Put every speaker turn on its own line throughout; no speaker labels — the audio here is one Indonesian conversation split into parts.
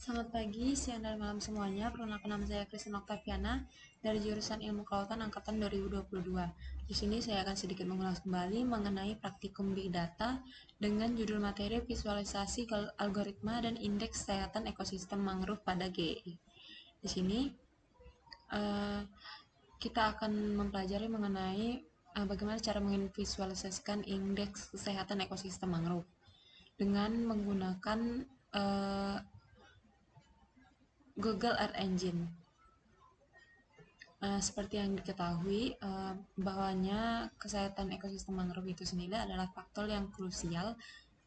Selamat pagi, siang, dan malam semuanya. Perkenalkan nama saya Christine Octaviana dari jurusan Ilmu Kelautan Angkatan 2022. Di sini saya akan sedikit mengulas kembali mengenai praktikum Big Data dengan judul materi visualisasi algoritma dan indeks kesehatan ekosistem mangrove pada GEI. Di sini kita akan mempelajari mengenai bagaimana cara memvisualisasikan indeks kesehatan ekosistem mangrove dengan menggunakan Google Earth Engine. Seperti yang diketahui, bahwanya kesehatan ekosistem mangrove itu sendiri adalah faktor yang krusial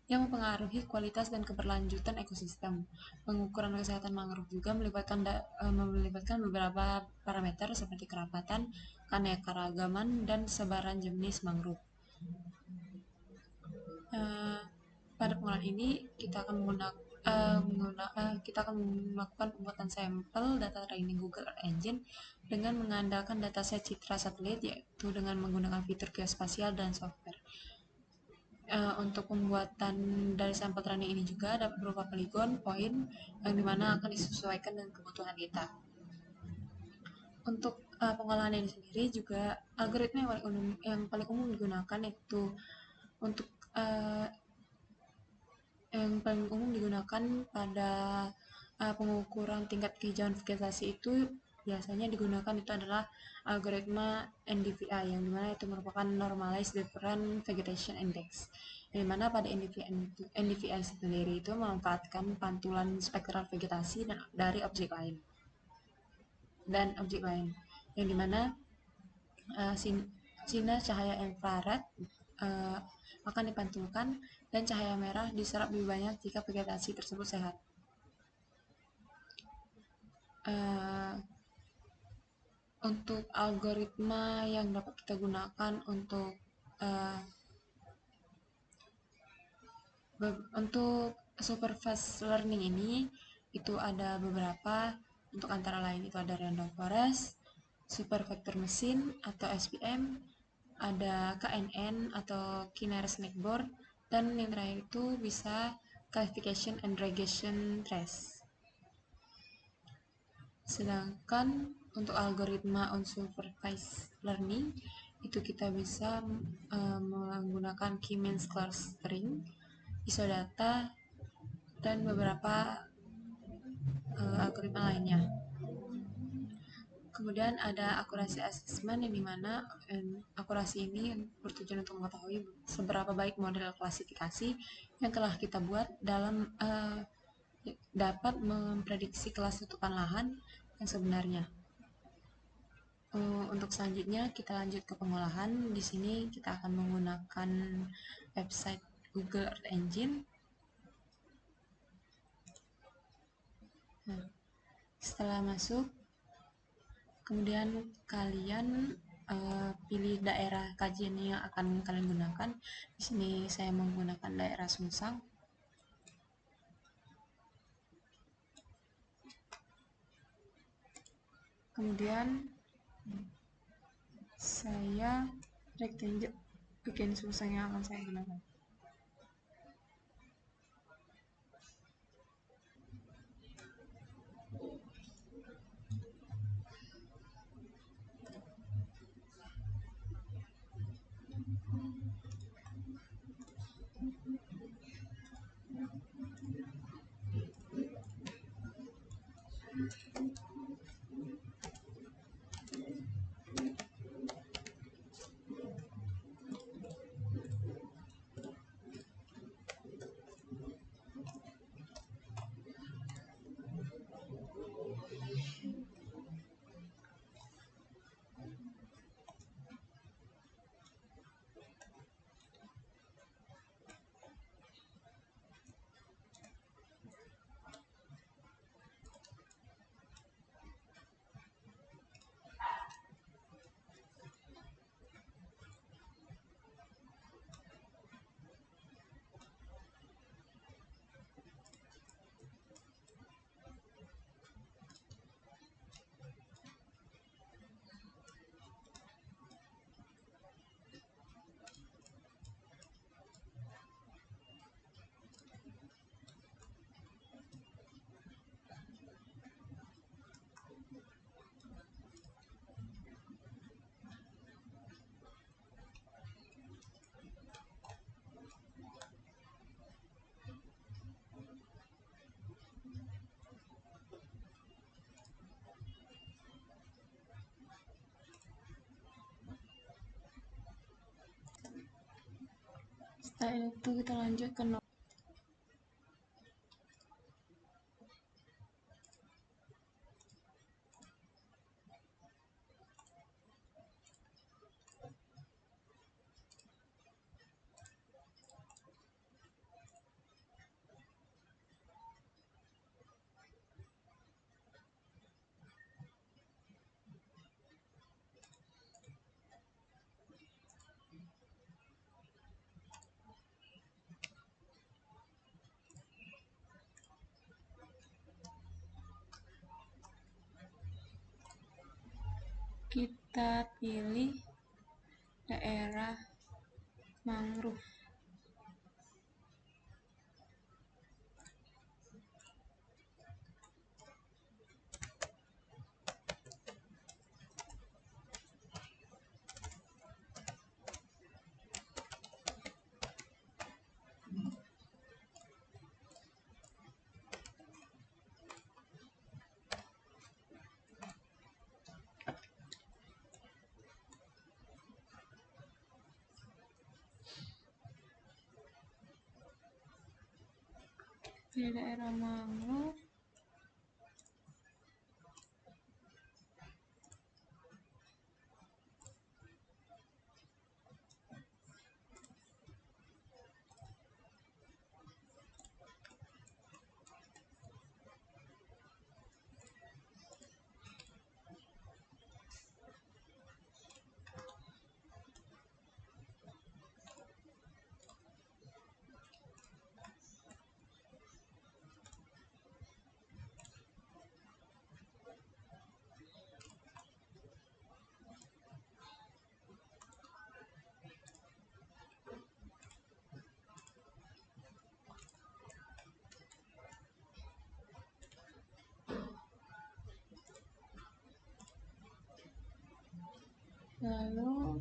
yang mempengaruhi kualitas dan keberlanjutan ekosistem. Pengukuran kesehatan mangrove juga melibatkan beberapa parameter seperti kerapatan, keanekaragaman, dan sebaran jenis mangrove. Pada pengenalan ini kita akan melakukan pembuatan sampel data training Google Earth Engine dengan mengandalkan dataset citra satelit, yaitu dengan menggunakan fitur geospasial dan software. Untuk pembuatan dari sampel training ini juga dapat berupa poligon, poin, yang dimana akan disesuaikan dengan kebutuhan kita. Untuk pengolahan ini sendiri juga algoritma yang paling umum digunakan yaitu untuk yang paling umum digunakan pada pengukuran tingkat kehijauan vegetasi itu biasanya digunakan itu adalah algoritma NDVI, yang dimana itu merupakan Normalized Different Vegetation Index, yang dimana pada NDVI sendiri itu memanfaatkan pantulan spektral vegetasi dari objek lain, yang dimana sinar cahaya infrared akan dipantulkan dan cahaya merah diserap lebih banyak jika vegetasi tersebut sehat. Untuk algoritma yang dapat kita gunakan untuk supervised learning ini itu ada beberapa. Untuk antara lain itu ada random forest, super vector machine atau SVM, ada KNN atau Kinary Snackboard, dan yang terakhir itu bisa classification and regression trace. Sedangkan untuk algoritma unsupervised learning itu kita bisa menggunakan K-means clustering, isodata, dan beberapa algoritma lainnya. Kemudian ada akurasi assessment, yang dimana akurasi ini bertujuan untuk mengetahui seberapa baik model klasifikasi yang telah kita buat dapat memprediksi kelas tutupan lahan yang sebenarnya. Untuk selanjutnya kita lanjut ke pengolahan. Di sini kita akan menggunakan website Google Earth Engine. Setelah masuk, kemudian kalian pilih daerah kajian yang akan kalian gunakan. Di sini saya menggunakan daerah Sungsang. Kemudian saya rectangle bagian Sungsang yang akan saya gunakan. Setelah itu kita lanjut ke kita pilih daerah mangrove. Di daerah mangrove lalu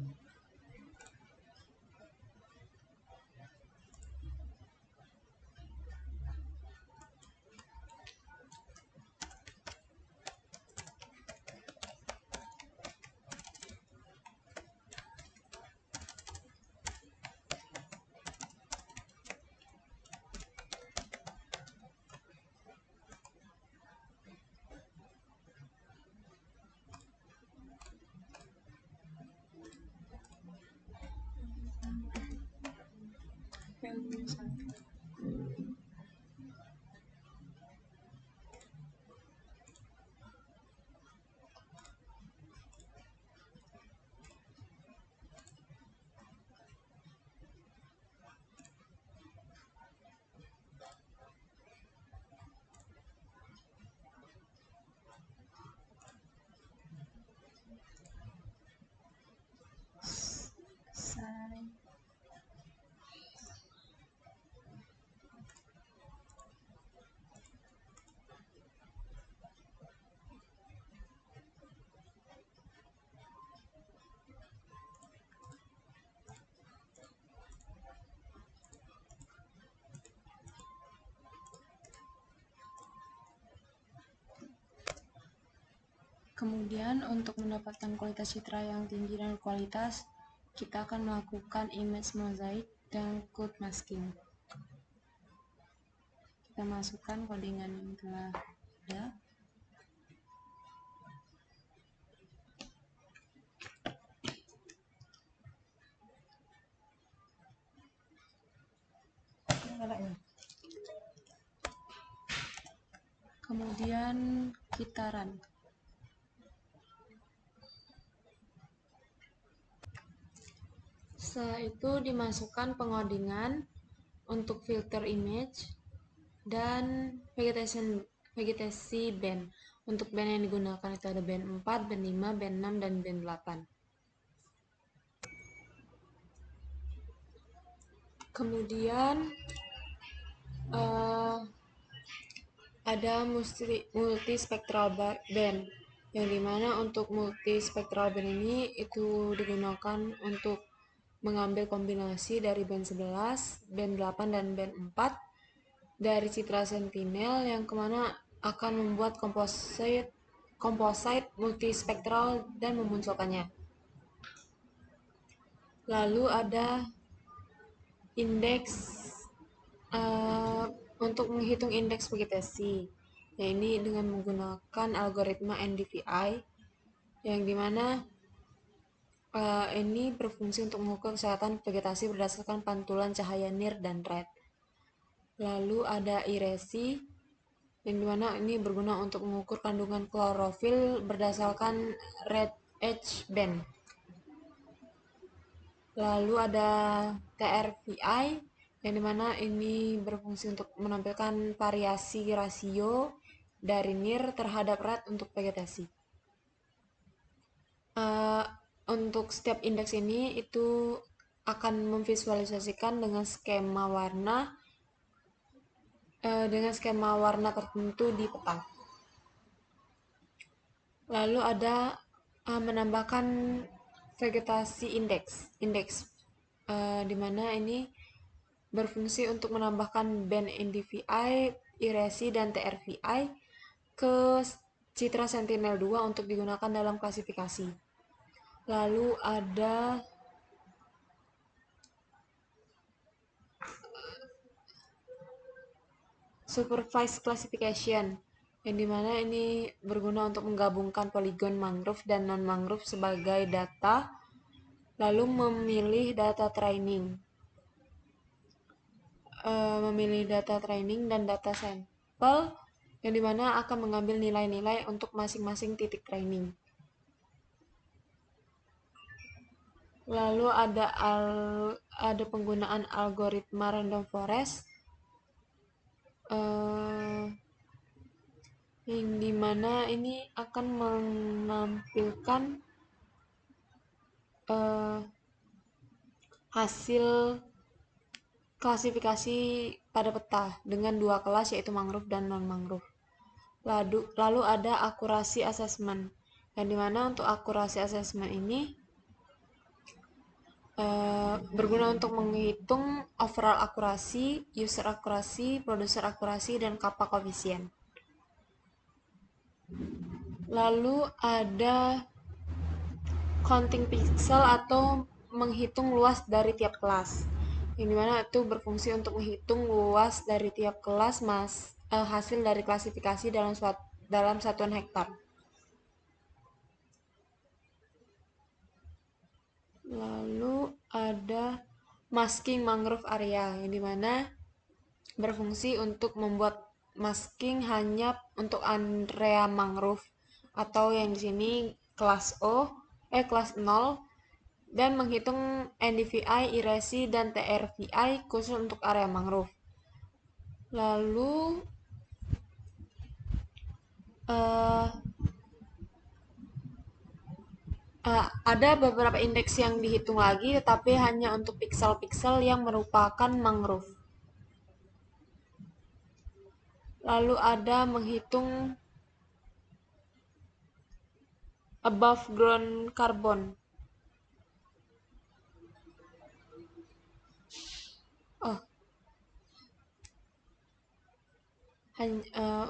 kemudian untuk mendapatkan kualitas citra yang tinggi dan kualitas, kita akan melakukan image mosaic dan code masking. Kita masukkan codingan yang telah ada. Kemudian kita run. Setelah itu dimasukkan pengodingan untuk filter image dan vegetasi band. Untuk band yang digunakan itu ada band 4, band 5, band 6, dan band 8. Kemudian ada multispectral band, yang dimana untuk multispectral band ini itu digunakan untuk mengambil kombinasi dari band 11, band 8, dan band 4 dari citra sentinel, yang kemana akan membuat composite multispektral dan memunculkannya. Lalu ada indeks untuk menghitung indeks vegetasi, ya ini dengan menggunakan algoritma NDVI yang dimana ini berfungsi untuk mengukur kesehatan vegetasi berdasarkan pantulan cahaya NIR dan red. Lalu ada IRESI yang dimana ini berguna untuk mengukur kandungan klorofil berdasarkan red edge band. Lalu ada TRVI yang dimana ini berfungsi untuk menampilkan variasi rasio dari NIR terhadap red untuk vegetasi. Untuk setiap indeks ini itu akan memvisualisasikan dengan skema warna tertentu di peta. Lalu ada menambahkan vegetasi indeks di mana ini berfungsi untuk menambahkan band NDVI, IRESI, dan TRVI ke citra Sentinel-2 untuk digunakan dalam klasifikasi. Lalu ada supervised classification yang dimana ini berguna untuk menggabungkan poligon mangrove dan non-mangrove sebagai data, lalu memilih data training dan data sampel yang dimana akan mengambil nilai-nilai untuk masing-masing titik training. Lalu ada penggunaan algoritma random forest yang dimana ini akan menampilkan hasil klasifikasi pada peta dengan dua kelas yaitu mangrove dan non-mangrove. Lalu ada akurasi assessment yang dimana untuk akurasi assessment ini berguna untuk menghitung overall akurasi, user akurasi, producer akurasi, dan kappa koefisien. Lalu ada counting pixel atau menghitung luas dari tiap kelas, yang dimana itu berfungsi untuk menghitung luas dari tiap kelas hasil dari klasifikasi dalam satuan hektar. Lalu ada masking mangrove area yang dimana berfungsi untuk membuat masking hanya untuk area mangrove atau yang di sini kelas kelas 0 dan menghitung NDVI, IRESI, dan TRVI khusus untuk area mangrove. Lalu ada beberapa indeks yang dihitung lagi tetapi hanya untuk piksel-piksel yang merupakan mangrove. Lalu ada menghitung above ground carbon.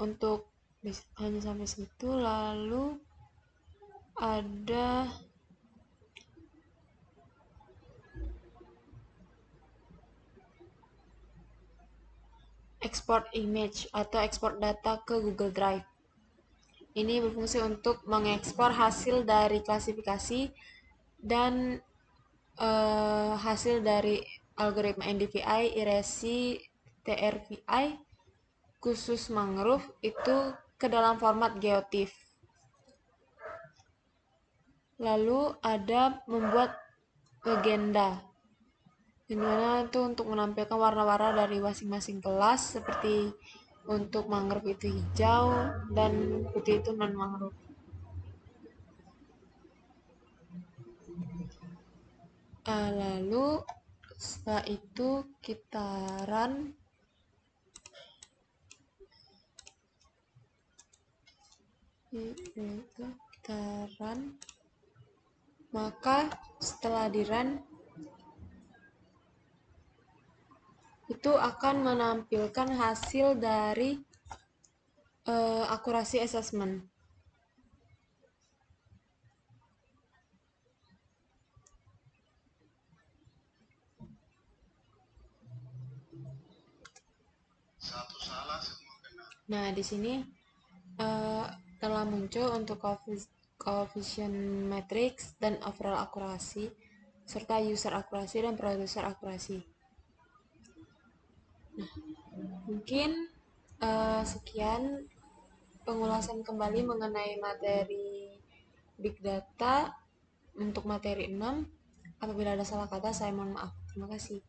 Untuk hanya sampai situ. Lalu ada export image atau export data ke Google Drive. Ini berfungsi untuk mengekspor hasil dari klasifikasi dan hasil dari algoritma NDVI, IRESI, TRVI khusus mangrove itu ke dalam format geotiff. Lalu ada membuat legenda, dimana itu untuk menampilkan warna-warna dari masing-masing kelas, seperti untuk mangrove itu hijau dan putih itu non mangrove. Lalu setelah itu kita run. Maka setelah di run itu akan menampilkan hasil dari akurasi assessment. Nah, di sini eh, telah muncul untuk coefficient matrix dan overall akurasi, serta user akurasi dan producer akurasi. Mungkin sekian pengulasan kembali mengenai materi Big Data untuk materi 6. Apabila ada salah kata, saya mohon maaf. Terima kasih.